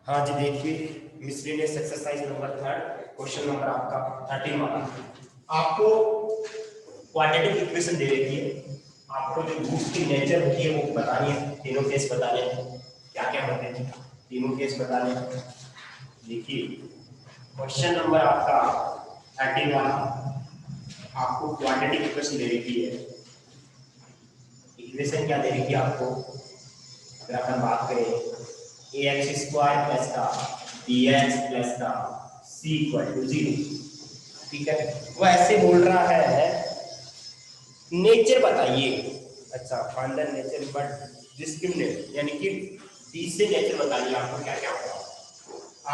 हाँ जी, देखिए miscellaneous exercise number 3 question number आपका 13 वाला। आपको क्वाड्रेटिक इक्वेशन दे रखी है, आपको जो रूट्स की नेचर होती है वो बतानी है। तीनों केस बताने हैं, क्या क्या होते हैं तीनों केस बताने हैं। देखिए क्वेश्चन नंबर आपका 13 वाला, आपको क्वाड्रेटिक इक्वेशन दे रखी है। इक्वेशन क्या दे रखी है आपको, अगर अपन बात करें ax स्क्वायर प्लस का bx प्लस का c इक्वल टू 0, ठीक है। वो ऐसे बोल रहा है नेचर बताइए। अच्छा, find the nature but discriminate, यानी कि डी से नेचर बताइए आपको क्या क्या होगा।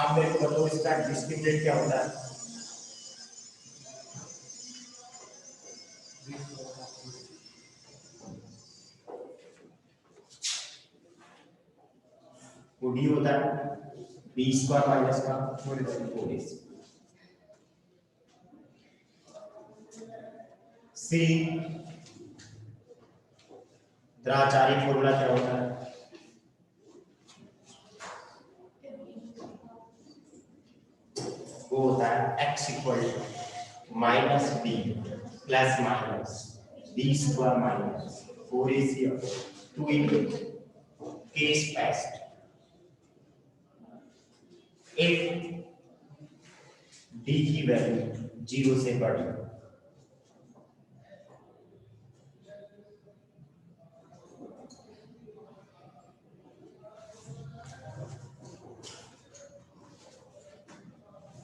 आप मेरे को बताओ इसका डिस्क्रिमिनेट क्या होता है। वो डी होता है बी स्क्वायर माइनस का 4ac, सी द्राचारी फॉर्मूला क्या होता है, वो होता है x equal to minus b plus minus b square minus 4ac 2 into case test if d की वैल्यू 0 से बड़ी।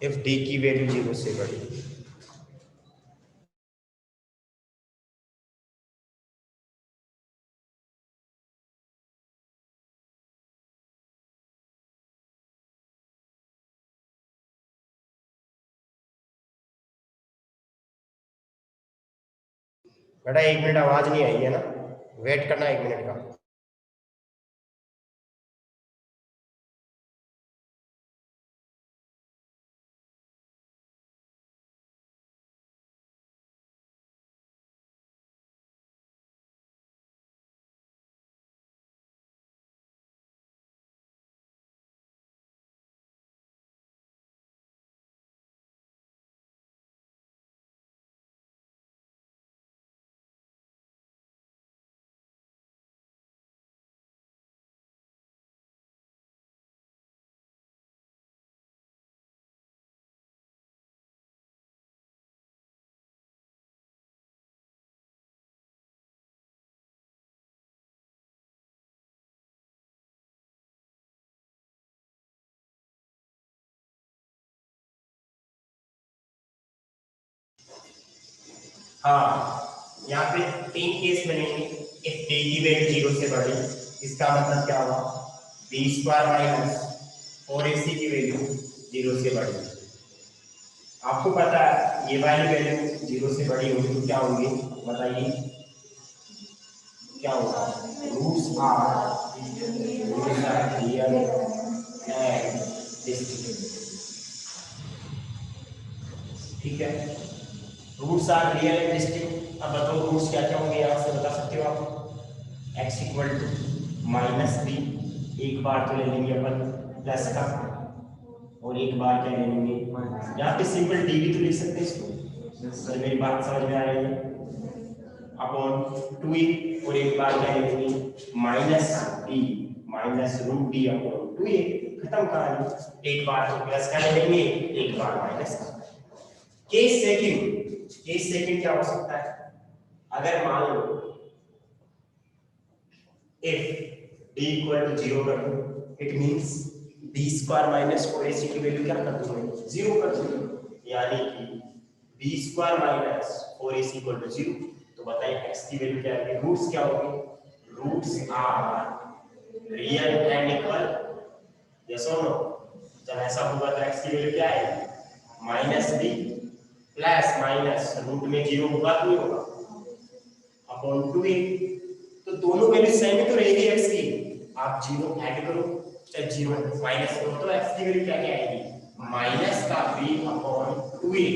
इफ डी की वैल्यू 0 से बड़ी, बेटा 1 मिनट आवाज नहीं आई है ना, वेट करना 1 मिनट का। हाँ, यहाँ पे 3 केस बनेंगे। इफ डी की वैल्यू 0 से बड़ी, इसका मतलब क्या हुआ, बी स्क्वायर माइनस और ac की वैल्यू 0 से बड़ी। आपको पता है ये वाली वैल्यू 0 से बड़ी होगी तो क्या होगी, बताइए क्या होगा। Roots are real and distinct, ठीक है। Roots are real and distinct. अब बताओ रूट्स क्या क्या होंगे, यहाँ से बता सकते हो आप। x equal to minus b, एक बार तो ले लेंगे अपन प्लस का, और एक बार क्या ले लेंगे, यहाँ पे सिंपल डी भी तो लिख सकते हैं इसको, सर मेरी बात समझ में आ रही है। अपॉन 2e, और एक बार क्या ले लेंगे minus b minus root d upon 2a, खत्म कहानी। एक बार तो प्लस का ले लेंगे, एक बार माइनस का। केस सेकंड क्या हो सकता है, अगर मान लो if d equal to 0 कर दो, it means b square minus 4ac की वैल्यू क्या कर दूंगा, 0 कर दूंगा, यानी कि b square minus 4ac equal to 0। तो बताइए x की वैल्यू क्या है, रूट्स क्या होंगे, roots are real and equal, yes और नो। जब ऐसा होगा तो x की वैल्यू क्या है, minus b plus minus root में 0 होगा तो नहीं होगा, अपॉन 2a। तो दोनों वैल्यू सेम ही तो रहेगी x की, आप 0 ऐड करो चाहे 0 माइनस करो तो x की वैल्यू क्या क्या आएगी, माइनस का b अपॉन 2a।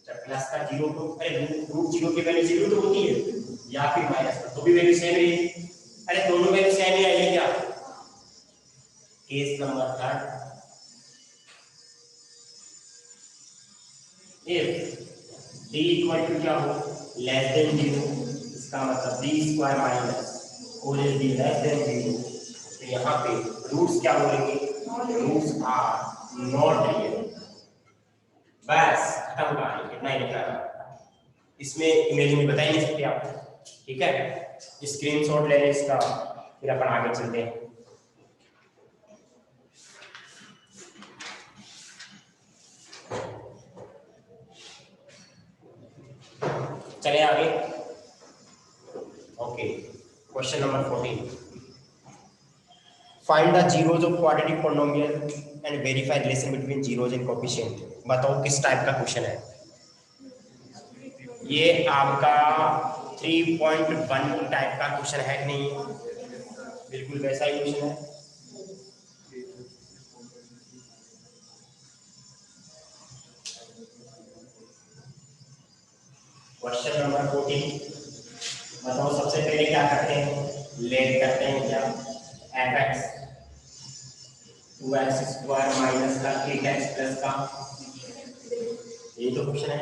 जब प्लस का 0 को, अरे रूट 0 की वैल्यू 0 तो होती है, या फिर माइनस तो भी वैल्यू सेम रहेगी। अरे दोनों वैल्यू सेम ही आएगी क्या। Case number 3, if d equal to क्या हो लेस देन 0, इसका मतलब d square minus 4ac less than 0, तो यहाँ पे रूट्स क्या बोलेंगे, रूट्स आर नॉट रियल। बस खत्म कहानी, इतना ही लिखा है इसमें, इमेज में बता ही नहीं सकते आप। ठीक है, स्क्रीनशॉट ले लें इसका, फिर अपन आगे चलते हैं। चले आगे। Okay, question number 14, find the zeros of quadratic polynomial and verify relation between zeros and coefficient. बताओ किस टाइप का क्वेश्चन है ये, आपका 3.1 टाइप का क्वेश्चन है कि नहीं, बिल्कुल वैसा ही क्वेश्चन है। क्वेश्चन नंबर 14, बताओ सबसे पहले क्या करते हैं, लेट करते हैं क्या, fx 2x स्क्वायर माइनस का 8x प्लस का, ये तो क्वेश्चन है,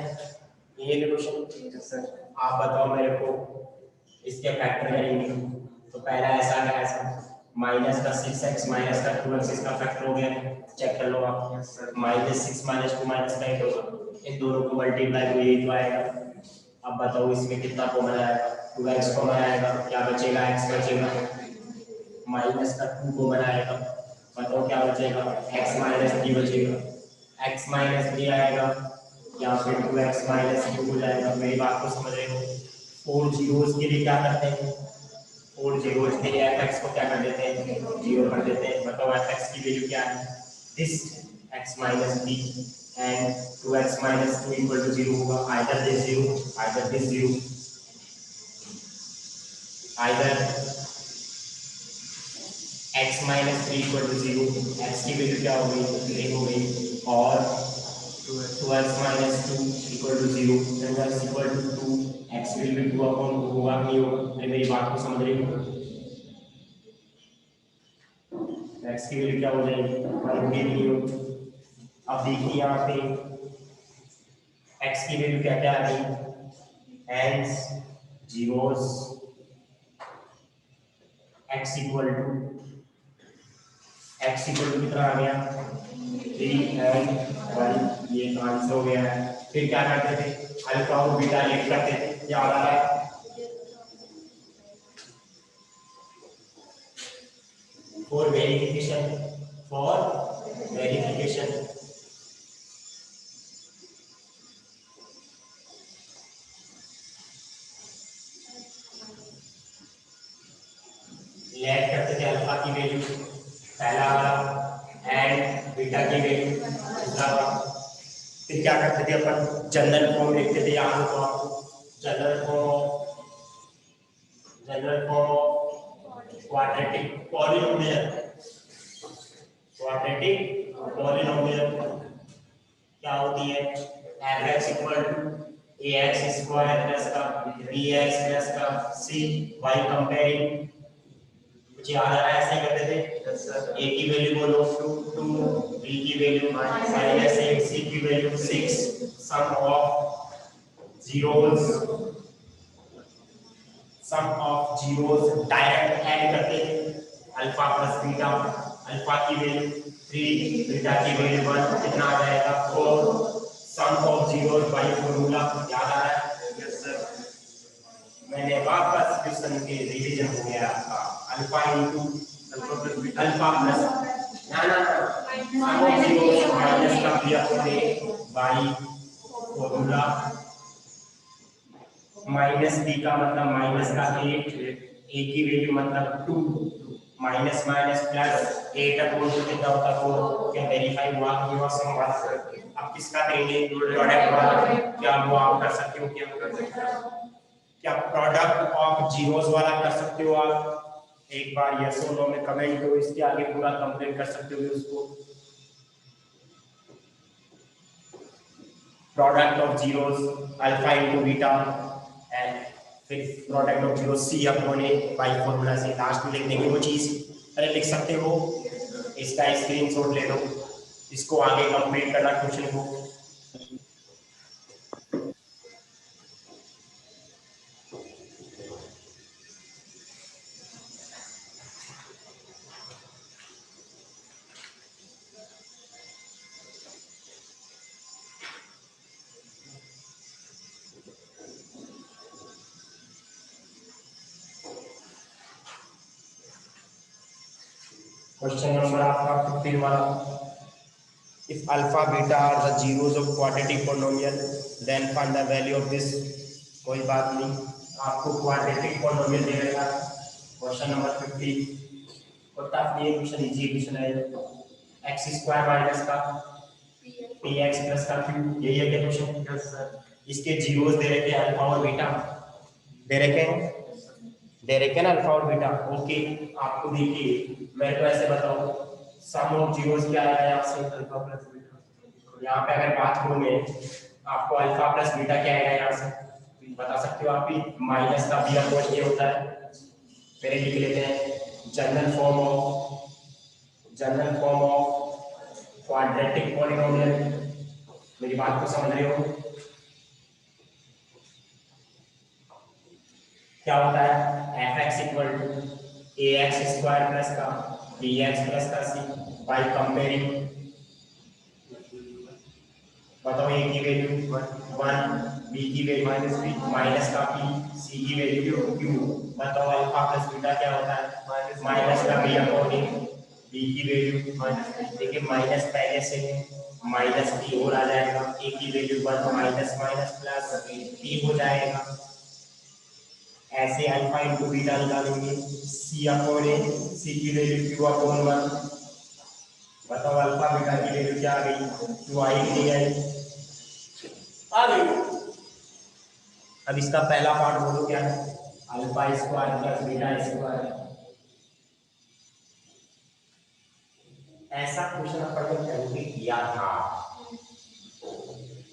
ये क्वेश्चन सर। आप बताओ मेरे को इसके फैक्टर करेंगे, तो पहला ऐसा है, ऐसा माइनस का 6x माइनस का 2x इसका फैक्टर हो गया, चेक कर लो आप, माइनस 6 माइनस 2 माइनस का 8 होगा, इन दोनों को मल्टीप्लाई हुए ये तो आएगा। अब बताओ इसमें कितना कॉमन आएगा, 2x कॉमन आएगा, क्या बचेगा, x बचेगा, माइनस का 2 कॉमन आएगा, बताओ क्या बचेगा, x माइनस 3 बचेगा, x माइनस 3 आएगा, या फिर 2x माइनस 2 हो जाएगा। मेरी बात को समझ रहे हो, 4 जीरोस के लिए क्या करते हैं, 4 जीरोस के लिए fx को क्या कर देते हैं, 0 कर देते हैं। बताओ fx की वैल्यू क्या है, this x minus 3 and 2x minus 2 equal to 0 होगा, either this 0, either this 0, either x minus 3 equal to 0, x की वैल्यू क्या हो गई, 3 हो गई, और 2x minus 2 equal to 0, 2x equal to 2, x will be 2 upon 2 होगा, नहीं होगा, मेरी बात को समझ रहे हो, x की वैल्यू क्या हो जाएगी, 1 होगी, नहीं होगी। अब देखिए यहाँ पे x की वैल्यू क्या क्या आ गई, hence zeros, x equal to कितना आ गया, 3 and 1, ये आंसर हो गया है। फिर क्या करते थे, अल्फा और बीटा लेट करते थे, याद आ रहा है, फॉर वेरिफिकेशन, लेट करते थे अल्फा की वैल्यू पहला वाला एंड बीटा की वैल्यू दूसरा वाला। फिर क्या करते थे अपन, जनरल फॉर्म लिखते थे, याद हो तो आपको, जनरल फॉर्म क्वाड्रेटिक पॉलिनोमियल, क्या होती है, fx equal to ax square plus का bx प्लस का c y कंपेयरिंग, मुझे याद आ रहा है ऐसे ही करते थे, a की वैल्यू बोलो 2, b की वैल्यू -8, c की value 6, sum of zeros direct add करते थे, अल्फा प्लस बीटा, अल्फा की वैल्यू 3, बीटा की वैल्यू 1, कितना आ जाएगा 4, sum of zeros by formula, याद आ रहा है, यस सर। मैंने वापस क्वेश्चन के रिवीजन हो गया आपका, अल्फा इनटू अल्फा प्लस ना सम ऑफ जीरोस माइनस का दिया हमने बाय फॉर्मूला, माइनस b का मतलब माइनस का 8, a की वैल्यू मतलब 2, माइनस माइनस प्लस 8 अपॉन 2 कितना होता है 4, क्या वेरीफाई हुआ कि हुआ सम बात करेंगे। अब किसका करेंगे, प्रोडक्ट वाला, क्या वो आप कर सकते हो, क्या कर सकते हो, क्या प्रोडक्ट ऑफ जीरोस वाला कर सकते हो आप, एक बार यस और नो में कमेंट करो, इसके आगे पूरा कंप्लीट कर सकते हो उसको, product of zeros alpha into beta and फिर product of zero c upon a by formula से, लास्ट में लिख देंगे वो चीज, अरे लिख सकते हो, इसका स्क्रीनशॉट ले लो, इसको आगे कंप्लीट करना क्वेश्चन को। क्वेश्चन नंबर आपका 15 वाला, if alpha beta are the zeros of quadratic polynomial then find the value of this. कोई बात नहीं, आपको क्वाड्रेटिक पॉलिनोमियल दे रखा है क्वेश्चन नंबर 15। और काफी ये क्वेश्चन इजी क्वेश्चन है, x स्क्वायर माइनस का px प्लस का q, यही है क्या क्वेश्चन? Yes sir. इसके जीरोस दे रखे हैं अल्फा और बीटा, दे रखे हैं, दे रखे हैं ना अल्फा और बीटा। ओके, आपको देखिए मैं तो ऐसे बताऊं, सम ऑफ जीरोस क्या आएगा यहाँ से? Alpha plus beta. यहाँ पे अगर बात करूं मैं, आपको अल्फा प्लस बीटा क्या आएगा यहाँ से बता सकते हो आप ही? माइनस का बी अपॉन ए होता है। पहले लिख लेते हैं general form of quadratic polynomial. मेरी बात को समझ रहे हो? क्या होता है? fx equal to ax square plus का bx प्लस का c बाय कंपेयरिंग, बताओ a की वैल्यू 1, b की वैल्यू माइनस का p, c की वैल्यू q। बताओ अल्फा प्लस बीटा क्या होता है? माइनस का b अपॉन a, b की वैल्यू माइनस, देखिए माइनस पहले से है, माइनस b और आ जाएगा, a की value 1 minus minus plus b हो जाएगा। ऐसे अल्फा इनटू बीटा निकालेंगे, c अपॉन a, c की वैल्यू q अपॉन 1। बताओ अल्फा बीटा की वैल्यू क्या आ गई? q आई कि नहीं आई? आ गई। अब इसका पहला पार्ट बोलो क्या है? Alpha square plus beta square. ऐसा क्वेश्चन अपन ने पहले किया था,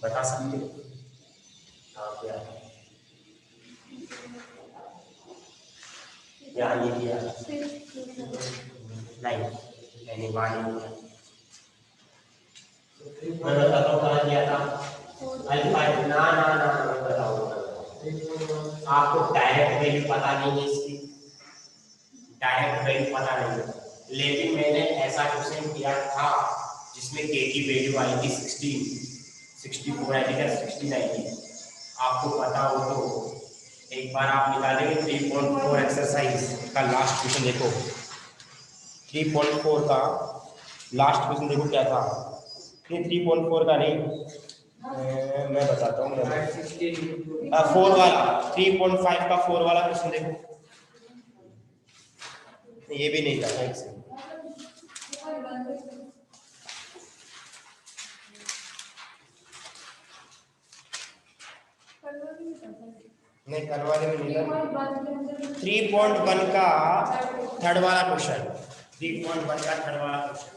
बता सकते हो? हाँ क्या यहाँ ये किया नहीं, मैंने वाली मैं बताता हूँ कहाँ किया था। अल्फा ना ना ना मैं बताऊँ, आपको डायरेक्ट वैल्यू पता नहीं है इसकी, डायरेक्ट वैल्यू पता नहीं है, लेकिन मैंने ऐसा क्वेश्चन किया था जिसमें k की वैल्यू आई थी 64 आई थी क्या 69। आपको पता हो तो एक बार आप निकालेंगे 3.4 एक्सरसाइज का लास्ट क्वेश्चन देखो, 3.4 का लास्ट क्वेश्चन देखो क्या था। नहीं 3.4 का नहीं, मैं बताता हूँ, 4 वाला 3.5 का 4 वाला क्वेश्चन देखो, ये भी नहीं था ठीक से। नहीं करवाने में नहीं था। 3.1 का थर्ड वाला क्वेश्चन, 3.1 का थर्ड वाला क्वेश्चन,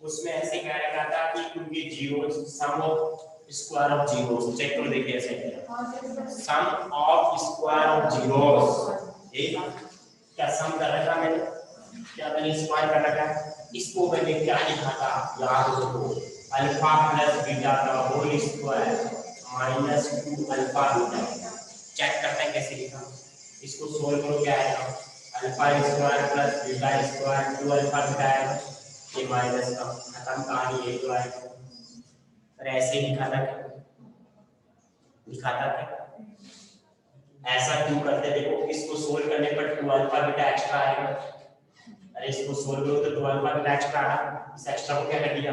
उसमें ऐसे कह रखा था कि क्योंकि zeros sum of square of zeros, check करो देखिए ऐसे sum of square of zeros, एक क्या सम कर रखा मैंने, क्या मैंने स्क्वायर कर रखा है, इसको मैंने क्या लिखा था याद रखो, अल्फा प्लस बीटा का whole square minus 2 alpha beta. Check करते हैं कैसे लिखा, इसको सोल्व करो क्या आएगा, alpha square plus beta square 2 alpha beta आएगा, ये माइनस का खत्म कहानी ये तो आएगा। पर ऐसे लिखा था क्या, लिखा था क्या, ऐसा क्यों करते? देखो इसको सोल्व करने पर 2 अल्फा बीटा एक्स्ट्रा आएगा, अरे इसको सोल्व करो तो 2 अल्फा बीटा एक्स्ट्रा आया, इस एक्स्ट्रा को क्या कर दिया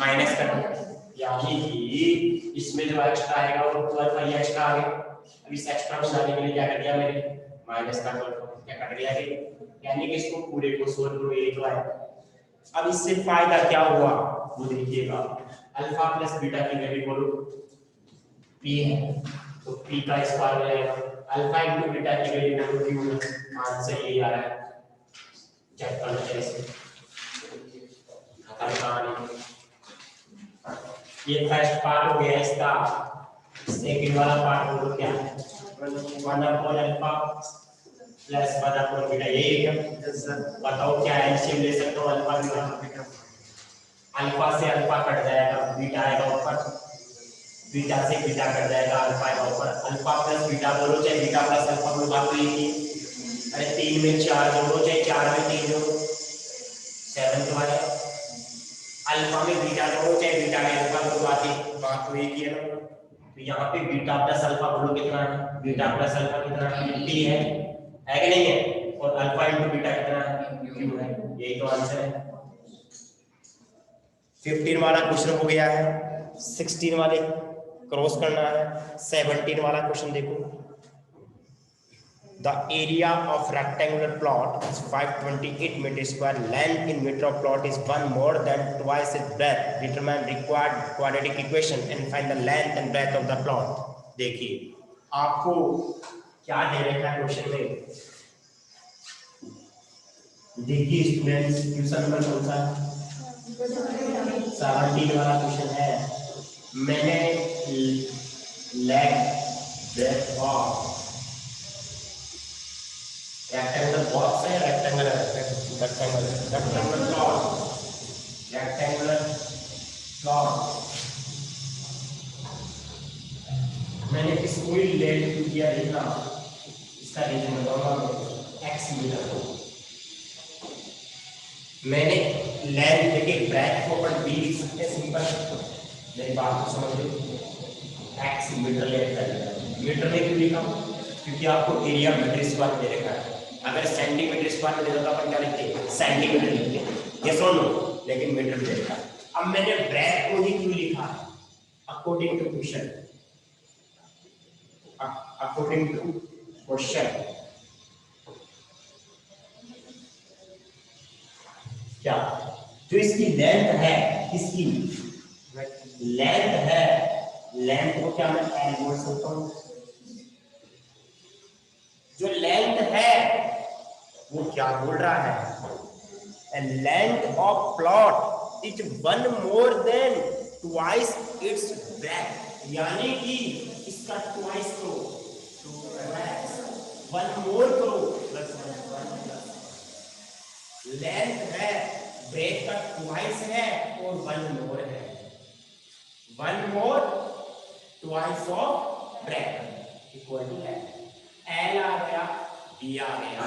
माइनस कर दिया, यानी कि इसमें जो एक्स्ट्रा आएगा वो 2 अल्फा ये एक्स्ट्रा आ गया। अब इस एक्स्ट्रा को लाने के लिए क्या कर दिया मैंने माइनस का क्या कर दिया, यानी कि इसको पूरे को सोल्व करो ये तो आएगा। अब इससे फायदा क्या हुआ वो देखिएगा, अल्फा प्लस बीटा की वैल्यू बोलो p है तो p का स्क्वायर हो जाएगा, अल्फा इनटू बीटा की वैल्यू बोलो q है, आंसर यही आ रहा है। चेक कर लो कैसे, खत्म कहानी। ये फर्स्ट पार्ट हो गया इसका, सेकंड वाला पार्ट बोलो क्या है, 1 upon alpha plus 1 upon beta, यही है क्या? बताओ क्या एलसीएम ले सकते हो अल्फा बीटा, अल्फा से अल्फा कट जाएगा बीटा आएगा ऊपर, बीटा से बीटा कट जाएगा अल्फा आएगा ऊपर, अल्फा प्लस बीटा बोलो चाहे बीटा प्लस अल्फा बोलो बात तो एक ही, अरे 3 में 4 जोड़ो चाहे 4 में 3 जोड़ो 7 तो आएगा, अल्फा में बीटा जोड़ो चाहे बीटा में अल्फा जोड़ो बात तो एक ही है ना। तो यहाँ पे बीटा प्लस अल्फा बोलो कितना है, बीटा प्लस अल्फा कितना है, 50 है कि नहीं है, और अल्फा इनटू बीटा कितना है, q है। यही तो आंसर है। 15 वाला क्वेश्चन हो गया है, 16 वाले क्रॉस करना है। 17 वाला क्वेश्चन देखो, the area of rectangular plot is 528 meter square, length in meter of plot is 1 more than twice its breadth, determine required quadratic equation and find the length and breadth of the plot। देखिए आपको क्या दे रखा है question में, देखिए students question number कौन सा 17 वाला क्वेश्चन है। मैंने length breadth of rectangular box है, रेक्टेंगुलर प्लॉट मैंने इसको ही लेट किया लिखा, इसका रीजन बताऊंगा एक्स मीटर। मैंने लेंथ लेके ब्रेथ को अपन बी लिख सकते हैं सिंपल, मेरी बात को समझ लो। एक्स मीटर लेंथ है, मीटर में क्यों लिखा, क्योंकि आपको एरिया मीटर स्क्वायर दे रखा है। अगर सेंटीमीटर स्क्वायर में दे देता अपन क्या लिखते हैं, सेंटीमीटर लिखते हैं, यस और नो, लेकिन मीटर दे रखा है। अब मैंने ब्रेथ को ही क्यों लिखा, according to question, according to question क्या, जो इसकी लेंथ है, इसकी लेंथ है, लेंथ को क्या मैं एल बोल सकता हूं, जो लेंथ है वो क्या बोल रहा है, and length of plot is 1 more than twice its breadth, यानी कि इसका ट्वाइस करो, 1 more करो प्लस 1 लेंथ है, ब्रेथ का ट्वाइस है और 1 more है, 1 more twice of breadth equal to है एल आ गया, बी आ गया।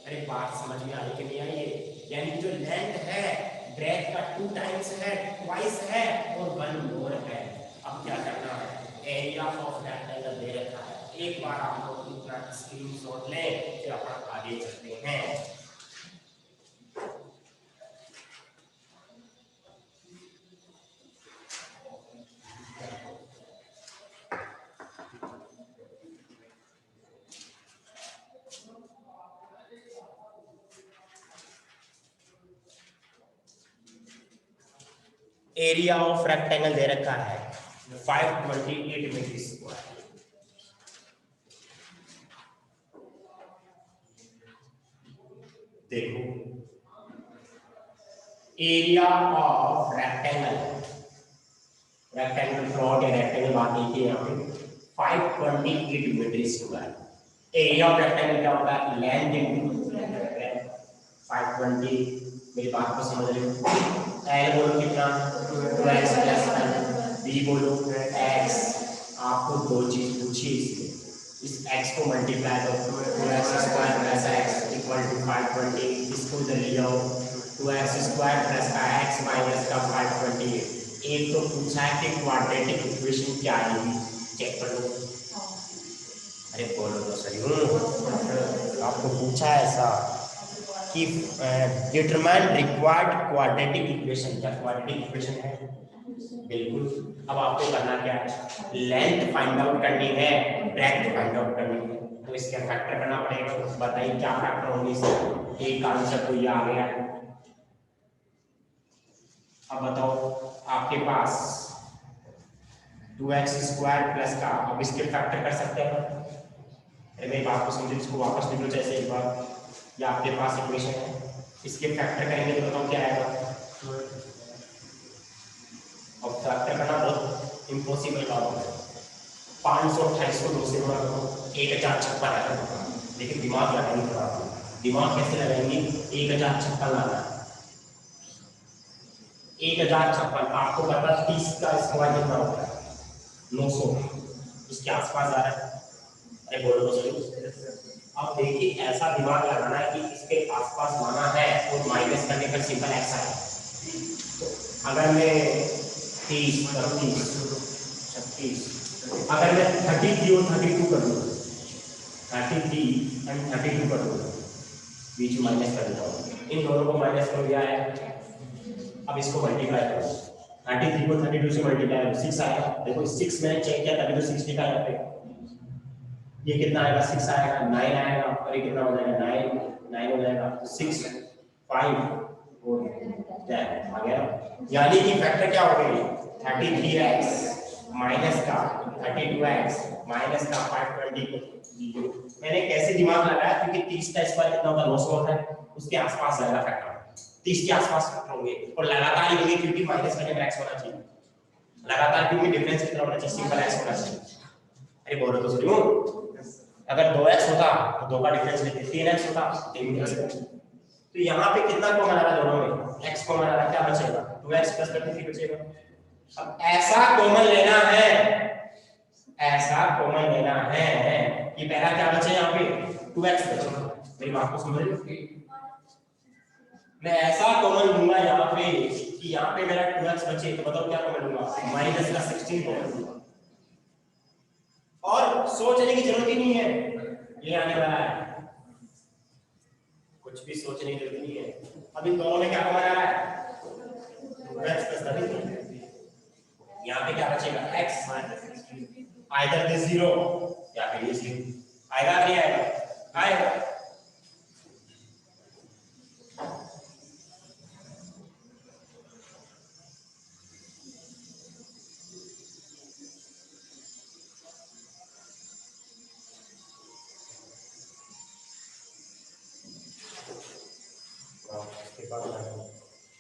अरे बात समझ में आई कि नहीं आई है, यानी जो लेंथ है ब्रेथ का 2 times है, ट्वाइस है और 1 more है। अब क्या करना है, एरिया ऑफ रेक्टेंगल दे रखा है, एक बार आप लोग अपना स्क्रीनशॉट ले, फिर अपन आगे चलते हैं। एरिया ऑफ रेक्टेंगल दे रखा है 528 मीटर स्क्वायर। देखो area of rectangle, rectangle plot या रेक्टेंगल बात नहीं की यहाँ पे 528 metre square. Area of rectangle क्या होता है, लेंथ इनटू 520, मेरी बात को समझ रहे हो। एल बोलो कितना 2x प्लस बी बोलो x, आपको दो चीज पूछी इसमें, इस x को मल्टीप्लाई करो 2x square plus x equal to 520, इसको इधर ले जाओ 2x स्क्वायर प्लस का x माइनस का 528। एक तो पूछा है कि क्वाड्रेटिक इक्वेशन क्या आएगी, चेक कर लो। अरे बोलो तो सही हूँ, आपको पूछा है ऐसा कि डिटरमाइन रिक्वायर्ड क्वाड्रेटिक इक्वेशन, क्या क्वाड्रेटिक इक्वेशन है, बिल्कुल। अब आपको करना क्या है, लेंथ फाइंड आउट करनी है, ब्रेथ फाइंड आउट करनी है, तो इसके फैक्टर करना पड़ेगा। बताइए क्या फैक्टर होंगे इसके, एक आंसर तो ये आ गया है। अब बताओ आपके पास 2x स्क्वायर प्लस का, अब इसके फैक्टर कर सकते हैं। अरे मेरी बात को समझो, इसको वापस लिख लो जैसे एक बार, या आपके पास इक्वेशन है, इसके फैक्टर करेंगे तो बताओ क्या आएगा। अब फैक्टर करना बहुत इम्पॉसिबल काम है, 528 को 2 से गुणा करो, 1056 आएगा। लेकिन दिमाग लगाएंगे थोड़ा, दिमाग कैसे लगाएंगे, 1056 लाना, 1056 आपको पता 30 का स्क्वायर कितना होता है, 900, इसके आसपास आ रहा है। अरे बोलो तो सही। अब देखिए ऐसा दिमाग लगाना है कि इसके आसपास लाना है और माइनस करने पर सिंपल एक्स आए। तो अगर मैं 30, 32, 36, अगर मैं 33 और 32 कर दूँ, 33 एंड 32 कर दूँ, बीच में माइनस कर देता हूँ, इन दोनों को माइनस कर दिया है। अब इसको मल्टीप्लाई करो, 33 को 32 से मल्टीप्लाई करो, 6 आएगा। देखो 6 मैंने चेक किया तभी तो 6 लिखा है यहाँ पे। ये कितना आएगा, 6 आएगा, 9 आएगा, और ये कितना हो जाएगा, 9 हो जाएगा, 6 5 4 10 आ गया। यानी कि फैक्टर क्या हो गई, 33x माइनस का 32x माइनस का 520। मैंने कैसे दिमाग लगाया, क्योंकि 30 का स्क्वायर कितना होता है, 900 होता है, उसके आसपास लगा फैक्टर 30 के आसपास होंगे और लगातार ही होंगे, क्योंकि माइनस करने में x होना चाहिए लगातार, क्योंकि डिफरेंस कितना होना चाहिए, सिंपल x होना चाहिए। अरे बोलो तो सुनियो, अगर 2x होता तो 2 का डिफरेंस लेते, 3x होता 3x। तो यहाँ पे कितना कॉमन आ रहा है दोनों में, x कॉमन आ रहा है, क्या बचेगा 2x प्लस 33 बचेगा। अब ऐसा कॉमन लेना है, ऐसा कॉमन लेना है, ये पहला क्या बचे यहाँ पे 2x बचेगा। मेरी बात को समझ रहे हो, मैं ऐसा कॉमन लूंगा यहाँ पे कि यहाँ पे मेरा 2x बचे, तो बताओ क्या कॉमन लूंगा, माइनस का 16 कॉमन लूंगा। और सोचने की जरूरत ही नहीं है, ये आने वाला है, कुछ भी सोचने की जरूरत नहीं है। अब इन दोनों में क्या कॉमन आ रहा है, 2x प्लस 33। यहाँ पे क्या बचेगा, x आइदर दिस 0 या फिर ये 0 आएगा, नहीं आएगा, आएगा।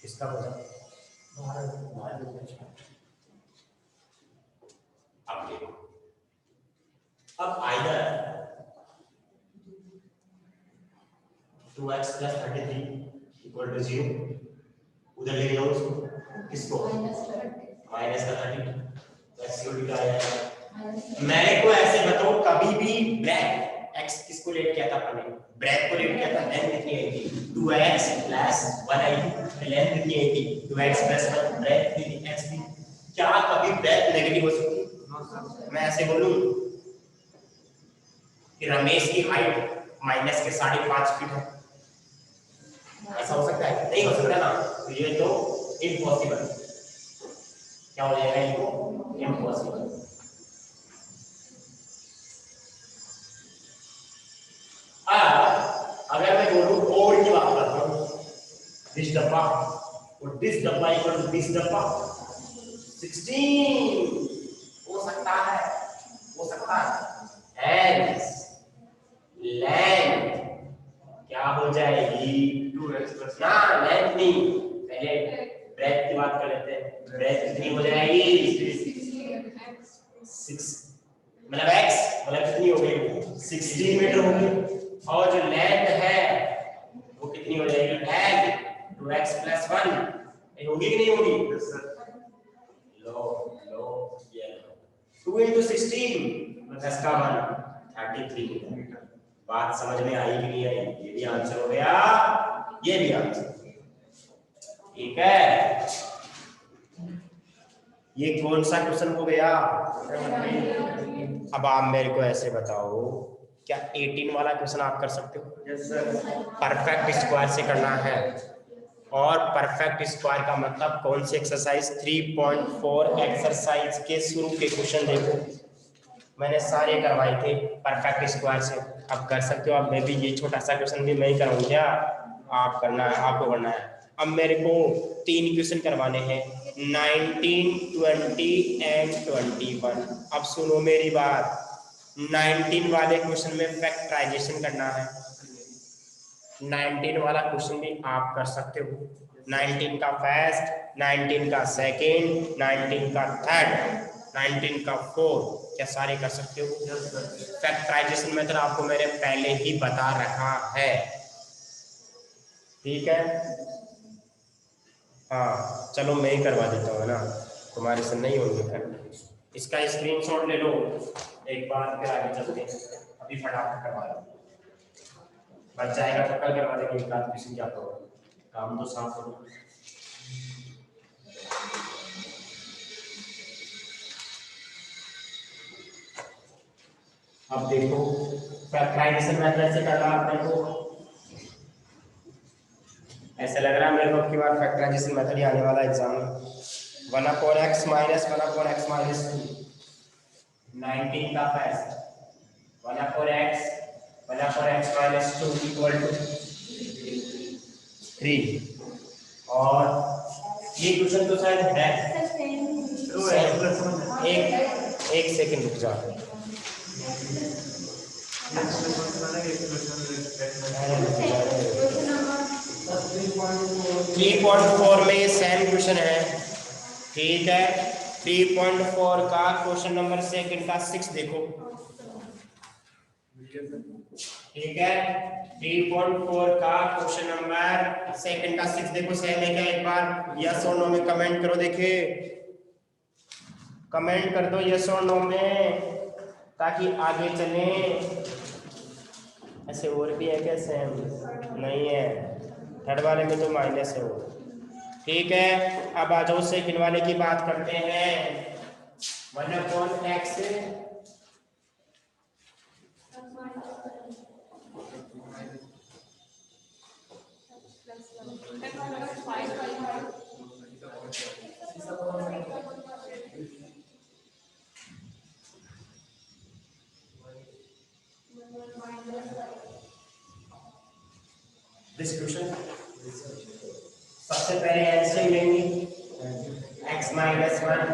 इसका बचा अब देखो, अब either 2x plus 33 equal to 0, उधर ले जाओ उसको, किसको माइनस का 32, x को लिखा है। मेरे को ऐसे बताओ, कभी भी ब्रैकेट x किसको लेट किया था अपने, ब्रैकेट को लेट किया था, लेंथ कितनी आई थी 2x प्लस 1 आई थी, लेंथ कितनी आई थी 2x प्लस 1, ब्रैकेट कितनी थी x थी। क्या कभी ब्रैकेट नेगेटिव हो सकती है? मैं ऐसे बोलूं कि रमेश की हाइट माइनस के 5.5 फीट है, ऐसा हो सकता है? नहीं हो सकता ना, तो ये तो इम्पॉसिबल, क्या हो जाएगा, ये इम्पॉसिबल। अगर मैं बोलूं और की बात करता हूं, दिस डब्बा और दिस डब्बा इक्वल टू दिस डब्बा, 16 हो सकता है, हो सकता है। हेंस लेंथ क्या हो जाएगी, 2x प्लस ना, लेंथ नहीं, पहले ब्रेथ की बात कर लेते हैं। ब्रेथ कितनी हो जाएगी 6, मतलब x मतलब कितनी हो गई 16 मीटर होगी, और जो लेंथ है वो कितनी हो जाएगी l 2x प्लस 1, ये होगी कि नहीं होगी, लो लो ये 2 into 16 10 का 1 33 मीटर। बात समझ में आई कि नहीं आई, ये भी आंसर हो गया, ये भी आंसर, ठीक है। ये कौन सा क्वेश्चन हो गया। अब आप मेरे को ऐसे बताओ, क्या 18 वाला क्वेश्चन आप कर सकते हो? Yes sir. परफेक्ट स्क्वायर से करना है, और परफेक्ट स्क्वायर का मतलब कौन सी एक्सरसाइज, 3.4 एक्सरसाइज के शुरू के क्वेश्चन देखो, मैंने सारे करवाए थे परफेक्ट स्क्वायर से। अब कर सकते हो आप, मैं भी ये छोटा सा क्वेश्चन भी मैं ही कराऊं क्या, आप करना है, आपको करना है। अब मेरे को 3 क्वेश्चन करवाने हैं, 19, 20 एंड 21। अब सुनो मेरी बात, 19 वाले क्वेश्चन में फैक्टराइजेशन करना है, 19 वाला क्वेश्चन भी आप कर सकते हो, 19 का फर्स्ट, 19 का सेकंड, 19 का थर्ड, 19 का फोर्थ, क्या सारे कर सकते हो? फैक्टराइजेशन मेथड आपको मैंने पहले ही बता रखा है, ठीक है। हाँ चलो मैं ही करवा देता हूँ, है ना, तुम्हारे से नहीं होंगे फैक्टर। इसका स्क्रीनशॉट ले लो, एक बार फिर आगे चलते हैं, अभी फटाफट करवा लो, बच जाएगा तो कल करवा देंगे, एक रात किसी क्या प्रॉब्लम, काम तो साफ हो। अब देखो फैक्टराइजेशन मेथड से करना आपने को, फैक्टराइजेशन मेथड ही आने वाला एग्जाम में। 1/x माइनस 1/x माइनस 2 19 का fact 1/x minus 2 equal to 3। और ये क्वेश्चन तो शायद है, एक सेकंड रुक जा। 3.4 में ये सेम क्वेश्चन है, ठीक है। 3.4 का क्वेश्चन नंबर सेकंड का 6 देखो, ठीक है। 3.4 का क्वेश्चन नंबर सेकंड का 6 देखो, सेम है क्या? एक बार यस और नो में कमेंट करो, देखिए कमेंट कर दो यस और नो में ताकि आगे चले। ऐसे और भी है क्या? सेम नहीं है, थर्ड वाले में तो माइनस है वो, ठीक है। अब आ जाओ सेकंड वाले की बात करते हैं। 1/x डिस्ट्रीब्यूशन सबसे पहले एलसीएम लेंगे x माइनस 1,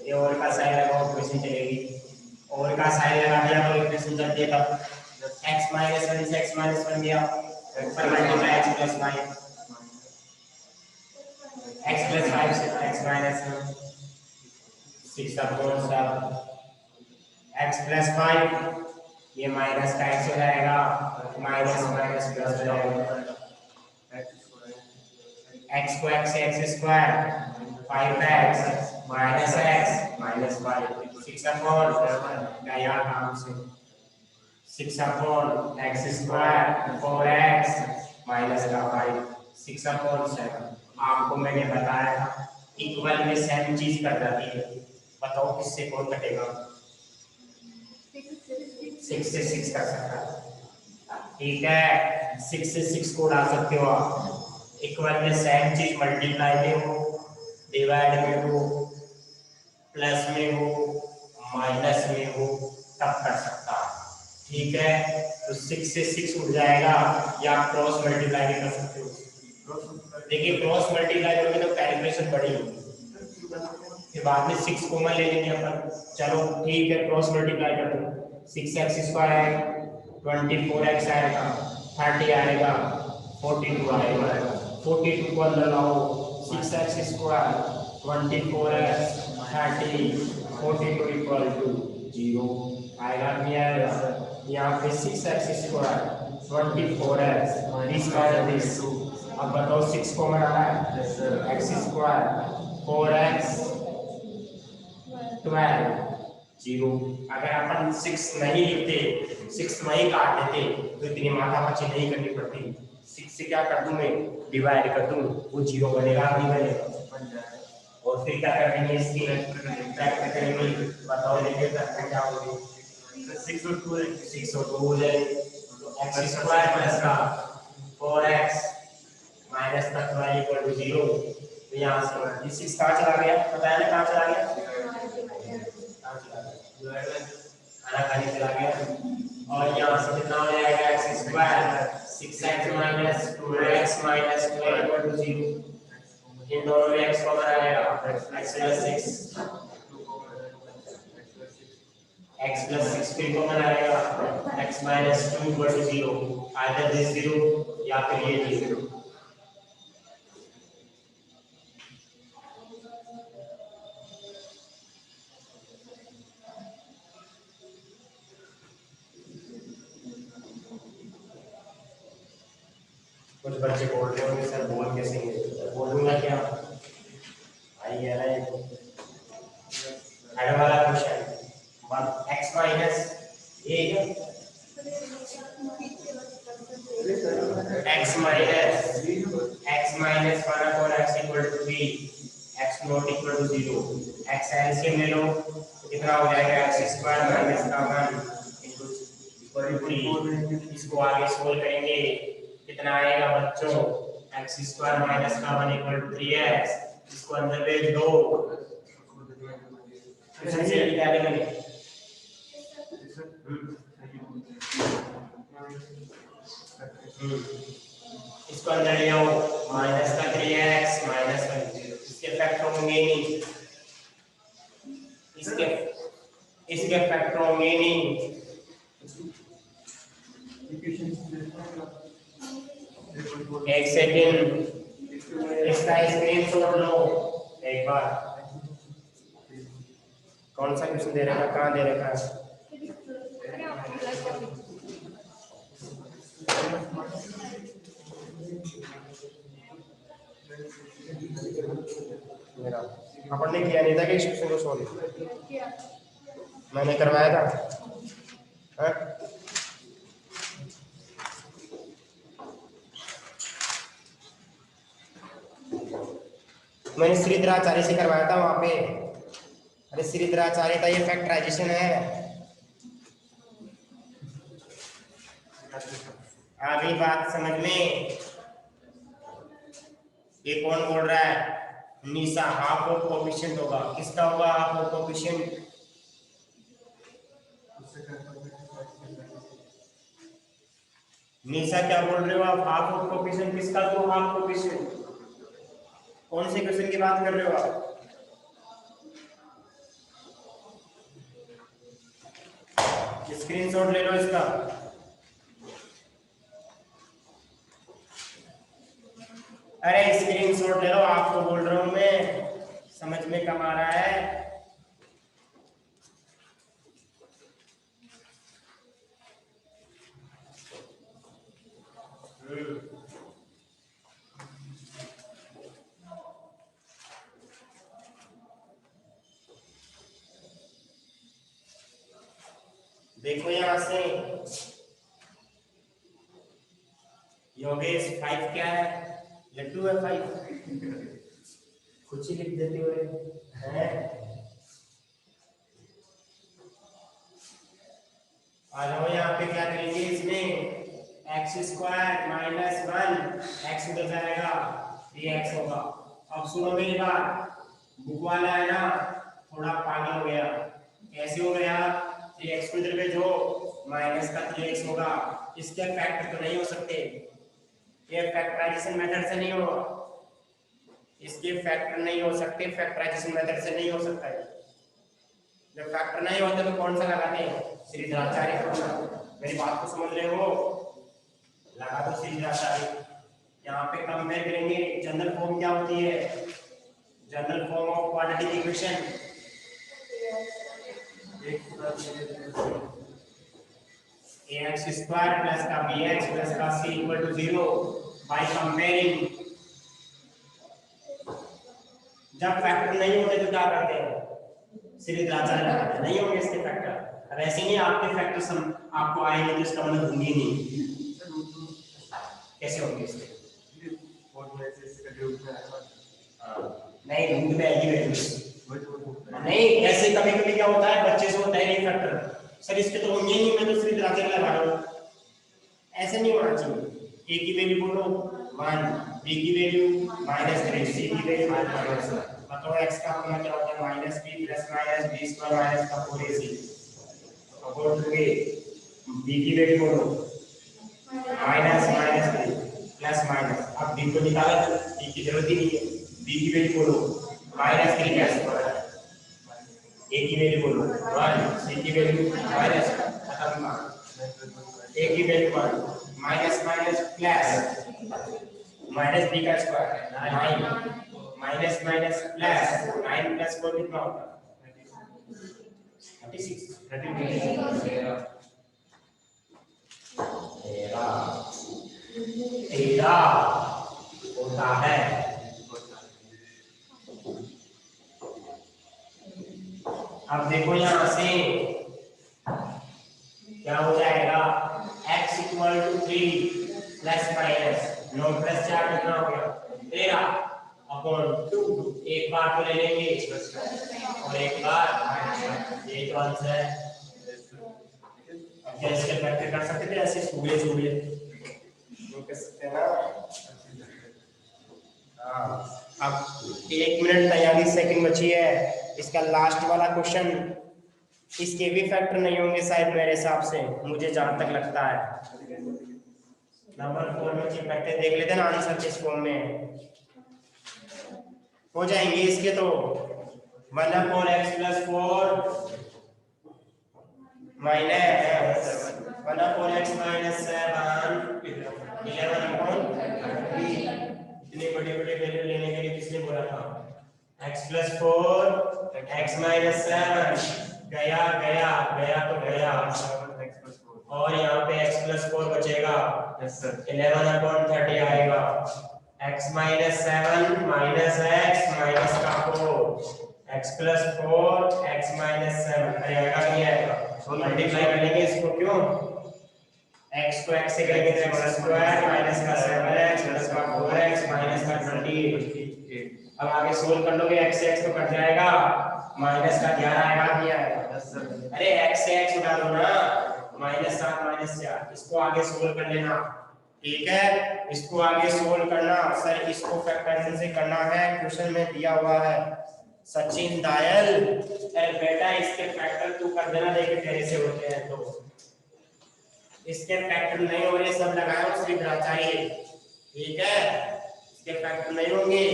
ये और का साइन लगाओ, इक्वेशन चलेगी। और का साइन लगा दिया तो इक्वेशन चल देगा। x माइनस 1 से x माइनस 1 दिया, ऊपर multiply x plus 5, x plus 5 से x माइनस 1 6/7 x प्लस 5, ये माइनस का x हो जाएगा, माइनस माइनस प्लस हो जाएगा। x को x से x square 5x minus x minus 5 6/7 यहाँ काम से 6/x स्क्वायर 4x माइनस का 5 6/7। आपको मैंने बताया था इक्वल में सेम चीज कर जाती है, बताओ किससे कौन कटेगा? 6 से 6 कर सकता है, ठीक है। 6 से 6 को उड़ा सकते हो आप। इक्वल में सेम चीज मल्टीप्लाई में हो, डिवाइड में हो, प्लस में हो, माइनस में हो, तब कर सकता है, ठीक है। तो 6 से 6 उड़ जाएगा, या आप क्रॉस मल्टीप्लाई भी कर सकते हो। देखिए क्रॉस मल्टीप्लाई करोगे तो कैलकुलेशन बढ़ेगी, फिर बाद में 6 कॉमन ले लेंगे अपन। चलो ठीक है, क्रॉस मल्टीप्लाई कर दो। 6x स्क्वायर आएगा, 24x आएगा, 30 आएगा, 42 आएगा। 42 को अंदर लाओ, 6x square 24x 30 42 equal to 0 आएगा, नहीं आएगा? यहाँ पे 6x square 24x this minus this, अब बताओ 6 कॉमन आ रहा है, x स्क्वायर 4x 12 0। अगर अपन 6 नहीं लिखते, 6 वही काट देते तो इतनी माथापच्ची नहीं करनी पड़ती। 6 से क्या कर दूं मैं? डिवाइड कर दूं, वो 0 बनेगा, नहीं बनेगा? और फिर क्या करेंगे? इसकी फैक्ट करेंगे, बताओ लेके क्या होगी? 6 और 2 हो जाएगी, तो x स्क्वायर प्लस का 4x माइनस का 12 इक्वल टू 0। तो यहाँ से ये 6 कहाँ चला गया? पता है ना कहाँ चला गया? खाना खाने चला गया। और यहाँ से कितना हो जाएगा? x square 6x minus 2x minus 12 equal to 0। इन दोनों में x कॉमन आएगा, x प्लस 6 फिर कॉमन आएगा, x minus 2 equal to 0। Either this 0 या फिर ये 0। कुछ बच्चे बोल रहे होंगे सर बोल कैसे बोलूंगा क्या? आई है ना ये हेड वाला क्वेश्चन। x माइनस ये x minus 1/x equal to 3, x not equal to 0। x LCM ले लो, कितना हो जाएगा? x स्क्वायर माइनस का 1 इक्वल टू 3। इसको आगे सोल्व करेंगे, कितना आएगा बच्चों? एक्स स्क्वायर माइनस का 1 इक्वल टू 3x, इसको अंदर भेज दो, क्वेश्चन से निकालेंगे नहीं। इसको अंदर ले आओ, माइनस का 3x माइनस का 0, इसके फैक्टर होंगे नहीं, इसके फैक्टर होंगे नहीं। एक सेकंड, इसका स्क्रीनशॉट लो एक बार। कौन सा क्वेश्चन दे रखा, कहाँ दे रखा है? मेरा अपन ने किया नहीं था कि इस क्वेश्चन को सॉल्व मैंने करवाया था, हाँ? मैंने श्रीधराचार्य से करवाया था वहां पे। अरे श्रीधराचार्य का ये फैक्टराइजेशन है। अभी बात समझ में? ये कौन बोल रहा है? निशा। हाफ ऑफ कोएफिशिएंट होगा, किसका होगा हाफ ऑफ कोएफिशिएंट? निशा क्या बोल रहे हो आप? हाफ ऑफ कोएफिशिएंट किसका? तो हाफ कोएफिशिएंट कौन से क्वेश्चन की बात कर रहे हो आप? स्क्रीनशॉट ले लो इसका। अरे स्क्रीनशॉट ले लो, आपको बोल रहा हूं मैं, समझ में कम आ रहा है? देखो यहां से योगेश 5 क्या है? लड्डू है 5। कुछ ही लिख देते हो हैं। आ जाओ यहाँ पे क्या करेंगे इसमें? एक्स स्क्वायर माइनस 1, एक्स उधर जाएगा 3x होगा। अब सुनो मेरी बात, बुक वाला है ना थोड़ा पागल हो गया। कैसे हो गया? 3x को इधर भेजो, माइनस का 3x होगा। इसके फैक्टर तो नहीं हो सकते, ये फैक्टराइजेशन मेथड से नहीं होगा, इसके फैक्टर नहीं हो सकते, फैक्टराइजेशन मेथड से नहीं हो सकता है। जब फैक्टर नहीं होते तो कौन सा लगाते हैं? श्रीधराचार्य। मेरी बात को समझ रहे हो? लगा दो श्रीधराचार्य। यहाँ पे कंपेयर करेंगे, जनरल फॉर्म क्या होती है? General form of quadratic equation ax square plus का bx प्लस का c equal to 0 by comparing. जब फैक्टर नहीं होते तो क्या करते हैं? श्रीधराचार्य लगाते हैं। नहीं होंगे इसके फैक्टर। अब ऐसे नहीं आपके फैक्टर सम आपको आएंगे तो इसका मतलब होंगे नहीं। कैसे होंगे इसके? नहीं रूट में आएगी वैल्यू नहीं। ऐसे कभी कभी क्या होता है, बच्चे से होता है नहीं फैक्टर, सर इसके तो होंगे नहीं, मैं तो श्रीधराचार्य लगा रहा हूं। ऐसे नहीं होना चाहिए। a की वैल्यू बोलो 1, b की वैल्यू -3, c की वैल्यू -1। बताओ x का फॉर्मूला क्या होता है? -b plus minus b square minus का 4ac। Upon to a, b की वैल्यू बोलो -3 प्लस माइनस। अब b को निकाला तो b की जरूरत ही नहीं है। b की वैल्यू बोलो -3 क्या स्क्वायर, a की वैल्यू बोलो 1, c की वैल्यू माइनस, खत्म। a की value 1 minus minus plus minus b का square 9 minus minus plus 9 plus 4 कितना होगा? 36। 13 होता है। अब देखो यहां से क्या हो जाएगा? x equal to 3 plus minus 9 plus 4 कितना हो गया? 13 अपॉन 2। एक बार तो ले लेंगे और एक बार ये तो आंसर है। अब क्या इसके फैक्टर कर सकते थे? ऐसे छुए छुए कर सकते हैं ना। हाँ, अब 1 मिनट 43 सेकंड बची है। इसका लास्ट वाला क्वेश्चन, इसके भी फैक्टर नहीं होंगे शायद मेरे हिसाब से, मुझे जहां तक लगता है। नंबर 4 में के फैक्टर देख लेते हैं ना, आंसर किस फॉर्म में है। हो जाएंगे इसके तो 1/x+4 माइनस 1/x - 7 11/3। इतने बड़े बड़े वैल्यू लेने के लिए किसने बोला था? x+4 x - 7 गया गया गया तो गया, और यहाँ पे x+4 बचेगा। Yes sir. 11/30 आएगा। x - 7 माइनस x माइनस का 4 x+4 x - 7 आएगा कि नहीं आएगा? मल्टीप्लाई करेंगे इसको, क्यों x को x से करेंगे तो x स्क्वायर माइनस का 7x प्लस का 4x माइनस का 28। अब आगे सोल्व कर लोगे, x से x तो कट जाएगा, माइनस का 11 आएगा नहीं आएगा? अरे x से x उठा दो ना, -7 -4, इसको आगे सोल्व कर लेना। ठीक है, इसको आगे सोल्व करना सर, इसको फैक्टराइजेशन से करना है, क्वेश्चन में दिया हुआ है। सचिन दायल, अरे बेटा इसके फैक्टर तू कर देना, लेके तेरे से होते हैं तो इसके फैक्टर नहीं हो रहे, सब लगाओ श्रीधराचार्य। ठीक है, इसके फैक्टर नहीं होंगे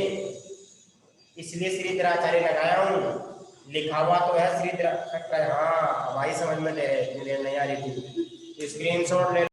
इसलिए श्रीधराचार्य लगाया हूँ, लिखा हुआ तो है श्रीधर फैक्टर। हाँ भाई समझ में नहीं आ रही थी, स्क्रीनशॉट ले